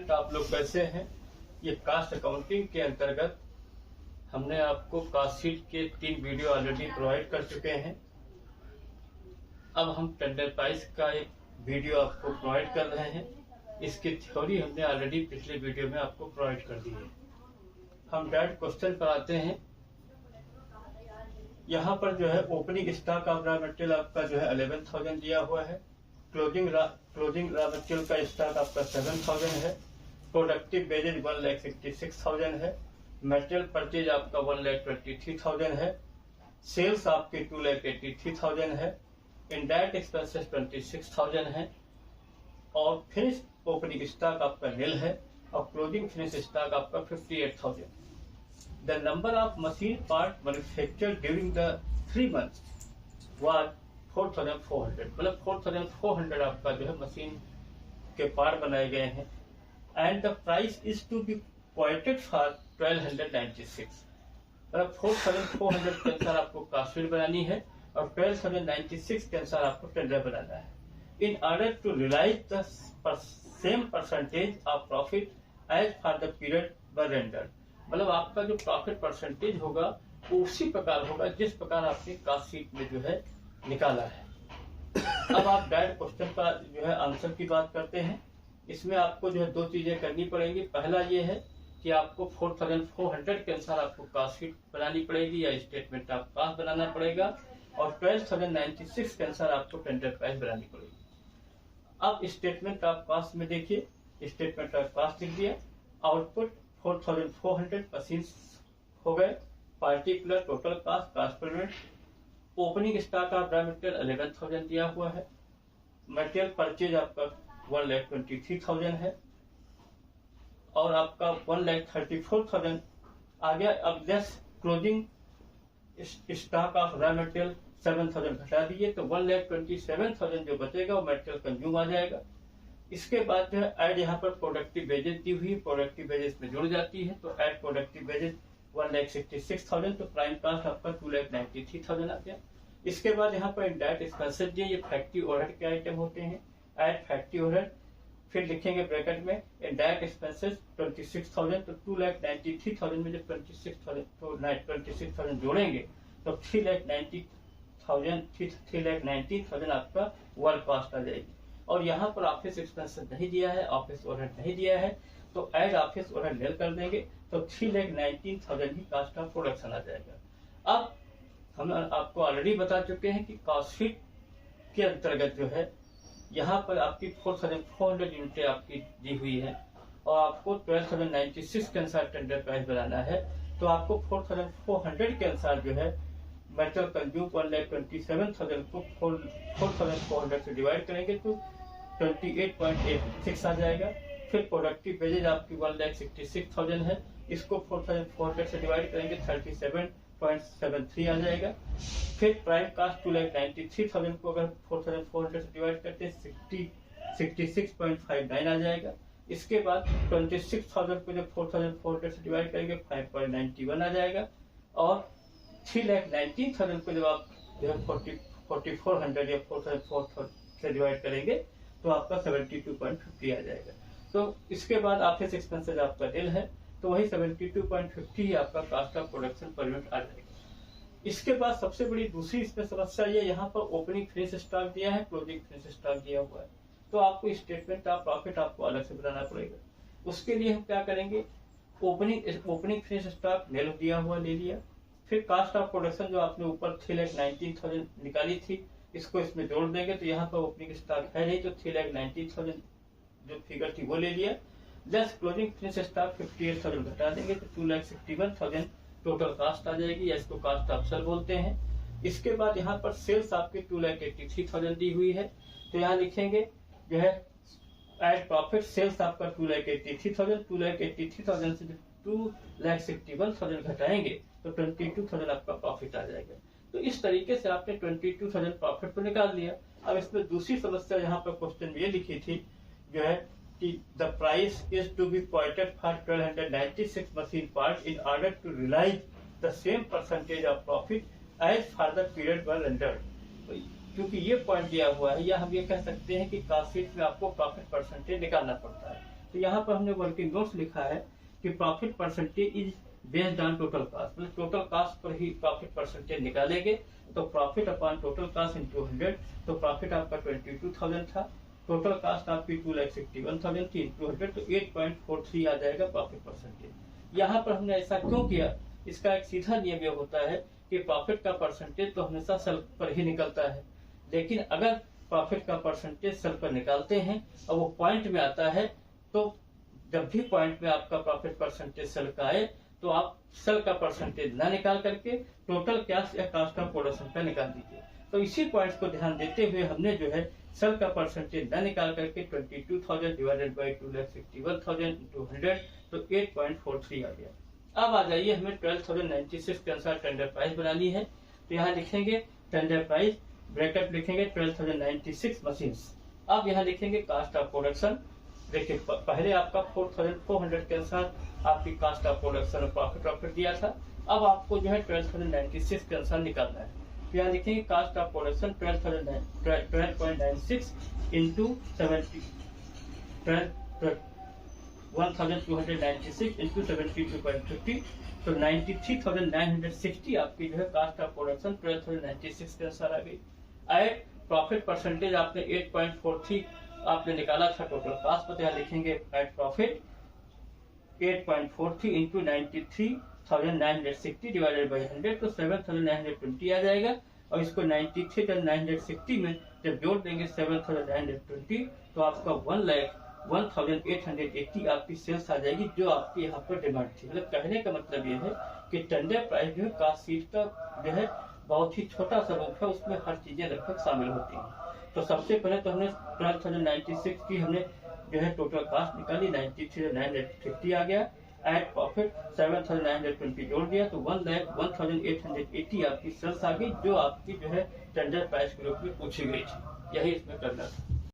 Student, आप लोग कैसे हैं? ये कास्ट अकाउंटिंग के अंतर्गत हमने आपको कास्ट शीट के 3 वीडियो ऑलरेडी प्रोवाइड कर चुके हैं। अब हम टेंडर प्राइस का एक वीडियो आपको प्रोवाइड कर रहे हैं। इसकी थ्योरी हमने ऑलरेडी पिछले वीडियो में आपको प्रोवाइड कर दी है। हम डायरेक्ट क्वेश्चन पर आते हैं। यहाँ पर जो है opening stock of raw material आपका जो है 11,000 दिया हुआ है। क्लोजिंग रॉ मटेरियल का स्टॉक आपका 7,000 है। प्रोडक्टिव वेजेज 1,66,000 है। मटेरियल परचेज आपका 1,23,000 है। सेल्स आपकी 2,83,000 है। इनडायरेक्ट एक्सपेंसेस 26,000 है। और फिनिश ओपनिंग स्टॉक आपका निल है और क्लोजिंग फिनिश स्टॉक आपका 58,000। The number of machine part manufactured during the 3 months was 4,400। मतलब 4,400 आपका जो है मशीन के पार्ट बनाए गए हैं। And the price is to be quoted for 1,296। मतलब 4,400 के अनुसार आपको कास्ट शीट बनानी है और 1,296 के अनुसार आपको टेंडर बनाना है। In order to realise the same percentage of profit as for the period were rendered. मतलब आपका जो प्रॉफिट परसेंटेज होगा वो उसी प्रकार होगा जिस प्रकार आपने कास्ट शीट में जो है निकाला है। अब आप डायरेक्ट क्वेश्चन का जो है आंसर की बात करते हैं। इसमें आपको जो है 2 चीजें करनी पड़ेंगी। पहला ये है कि आपको 4,400 के अनुसार आपको कास्ट शीट बनानी पड़ेगी या स्टेटमेंट ऑफ कास्ट बनाना पड़ेगा और 12,096 के अनुसार आपको टेंडर प्राइस बनानी पड़ेगी। अब स्टेटमेंट ऑफ कास्ट में देखिए, स्टेटमेंट ऑफ कास्ट लिख दिया। आउटपुट 4,400 मशीन्स हो गए। Particular total cost, cost per unit. Opening stock of raw material 11,000 दिया हुआ है। मटेरियल परचेज आपका 1,23,000 है और आपका 1,34,000 आ गया। अब less closing stock of raw material 7,000 घटा दिए तो 1,27,000 जो बचेगा वो मटेरियल कंज्यूम आ जाएगा। इसके बाद जो है ऐड यहाँ पर प्रोडक्टिव वेजेज दी हुई, प्रोडक्टिव वेजेज में जुड़ जाती है तो ऐड प्रोडक्टिव वेजेज 1,66,000 तो प्राइम कास्ट आपका 2,93,000 आ गया। इसके बाद यहाँ पर इनडायरेक्ट एक्सपेंसेस दिए, ये फैक्ट्री ओवरहेड के आइटम होते हैं। ऐड फैक्ट्री ओवरहेड, फिर लिखेंगे ब्रैकेट में इनडायरेक्ट एक्सपेंसेस 26,000 तो 2,93,000 में जब 26,000 जोड़ेंगे तो 3,90,000 आपका वर्क कॉस्ट आ जाएगी। और यहाँ पर ऑफिस एक्सपेंसेस नहीं दिया है, ऑफिस ओवरहेड नहीं दिया है तो ऐड ऑफिस ओवरहेड लेल कर देंगे तो 3,19,000 ही कास्ट ऑफ प्रोडक्शन आ जाएगा। अब हम आपको ऑलरेडी बता चुके हैं कि कास्ट शीट के अंतर्गत जो है यहाँ पर आपकी 4,400 यूनिटें आपकी दी हुई है और आपको 12,096 के अनुसार टेंडर प्राइस बनाना है तो आपको 4,400 के अनुसार जो है मेटल कंज्यूम 1,27,000 को 4,400 से डिवाइड करेंगे तो 28.86 आ जाएगा। फिर प्रोडक्टिव वेजेज आपकी 1,66,000 है, इसको 4,400 से डिवाइड करेंगे 37.73 आ जाएगा। फिर प्राइम कास्ट 2,93,000 को अगर 4,400 से डिवाइड करते हैं 66.59 आ जाएगा। इसके बाद 26,000 को जब 4,400 से डिवाइड करेंगे 5.91 आ जाएगा और 3,19,000 को जब आप जो है 4,400 या 4,400 से डिवाइड करेंगे तो आपका 72.50 आ जाएगा। तो इसके बाद ऑफिस एक्सपेंसेस आपका निल है तो वही 72.50 ही आपका cost of production per unit आ जाएगा। इसके बाद सबसे बड़ी दूसरी इसमें समस्या ये, यहाँ पर ओपनिंग फिनिश स्टॉक दिया है, क्लोजिंग फिनिश स्टॉक दिया हुआ है तो आपको स्टेटमेंट ऑफ प्रॉफिट आपको अलग से बनाना पड़ेगा। उसके लिए हम क्या करेंगे, ओपनिंग फिनिश स्टॉक निल दिया हुआ ले लिया। फिर कास्ट ऑफ प्रोडक्शन जो आपने ऊपर 3,19,000 निकाली थी इसको इसमें जोड़ देंगे तो यहाँ पर ओपनिंग स्टॉक है नहीं तो 3,19,000 जो फिगर थी वो ले लिया। जस्ट क्लोजिंग फिनिश स्टॉक 58,000 घटा देंगे तो 2,61,000 टोटल कास्ट आ जाएगी या इसको कास्ट ऑफ सेल बोलते हैं। इसके बाद यहाँ पर सेल्स आपकी 2,83,000 दी हुई है तो यहाँ लिखेंगे जो है एड प्रॉफिट सेल्स आपका 2,83,000 से 2,61,000 घटाएंगे तो 22,000 आपका प्रॉफिट आ जाएगा। तो इस तरीके से आपने 22,000 प्रॉफिट को निकाल लिया। अब इसमें दूसरी समस्या यहाँ पर क्वेश्चन में ये लिखी थी जो है कि the price is to be quoted for 1,296 machine part in order to realise the same percentage of profit as for the period were rendered. क्योंकि ये पॉइंट दिया हुआ है या हम ये कह सकते हैं कि कास्ट शीट में आपको प्रॉफिट परसेंटेज निकालना पड़ता है। तो तो यहाँ पर हमने वर्किंग नोट्स लिखा है कि profit percentage is based on total cast, मतलब टोटल कास्ट पर ही प्रॉफिट परसेंटेज निकालेंगे। तो profit upon total cast into 100, तो प्रॉफिट आपका 22,000 था, टोटल कास्ट आपकी 2,61,000 थी इंटू 100, तो 8.43 आ जाएगा प्रॉफिट परसेंटेज। यहाँ पर हमने ऐसा क्यों किया, इसका एक सीधा नियम यह होता है कि प्रॉफिट का परसेंटेज तो हमेशा सेल पर ही निकलता है, लेकिन अगर प्रॉफिट का परसेंटेज सेल पर निकालते हैं और वो पॉइंट में आता है, तो जब भी पॉइंट में आपका प्रॉफिट परसेंटेज सेल का आए तो आप सेल का परसेंटेज ना निकाल करके टोटल कैश या कास्ट ऑफ प्रोडक्शन का निकाल दीजिए। तो इसी पॉइंट को ध्यान देते हुए हमने जो है सेल का परसेंटेज ना निकाल करके 22,000 डिवाइडेड बाई 2,61,000 इंटू 100, तो 8.43 आ गया। अब आ जाइए, हमें 12,096 के अनुसार टेंडर प्राइस बनानी है। तो यहाँ लिखेंगे टेंडर प्राइस, ब्रैकेट लिखेंगे 12,096 मशीन्स। अब यहाँ लिखेंगे कास्ट ऑफ प्रोडक्शन। देखिए पहले आपका 4,400 के अनुसार आपकी कास्ट ऑफ प्रोडक्शन और प्रॉफिट दिया था, अब आपको जो है 12,096 के अनुसार निकालना है। तो यहाँ लिखेंगे cost of production 12.96 into 1,296 into 72.50, तो 93,960 आपकी जो है कास्ट ऑफ प्रोडक्शन 12,096 के अनुसार आ गई। एट प्रॉफिट परसेंटेज आपने 8.43 आपने निकाला था टोटल कास्ट, पर यहाँ लिखेंगे at profit 8.43 into 93,960 divided by 100, तो 7,920 आ जाएगा। और इसको 93,960 में जब जोड़ देंगे 7,920, तो आपका 1,01,880 आपकी सेल्स आ जाएगी, जो आपकी यहाँ पर डिमांड थी। मतलब कहने का मतलब ये है कि टेंडर प्राइस जो है कास्ट शीट का जो है बहुत ही छोटा सा रूप है, उसमें हर चीजें लगभग शामिल होती हैं। तो सबसे पहले तो हमने 12,096 की हमने जो है टोटल कास्ट निकाली, 93,950 आ गया। एट प्रॉफिट 7,920 जोड़ दिया, तो 1,01,880 आपकी सेल्स आ गई, जो आपकी जो है टेंडर प्राइस के रूप में पूछी गई थी। यही इसमें करना था।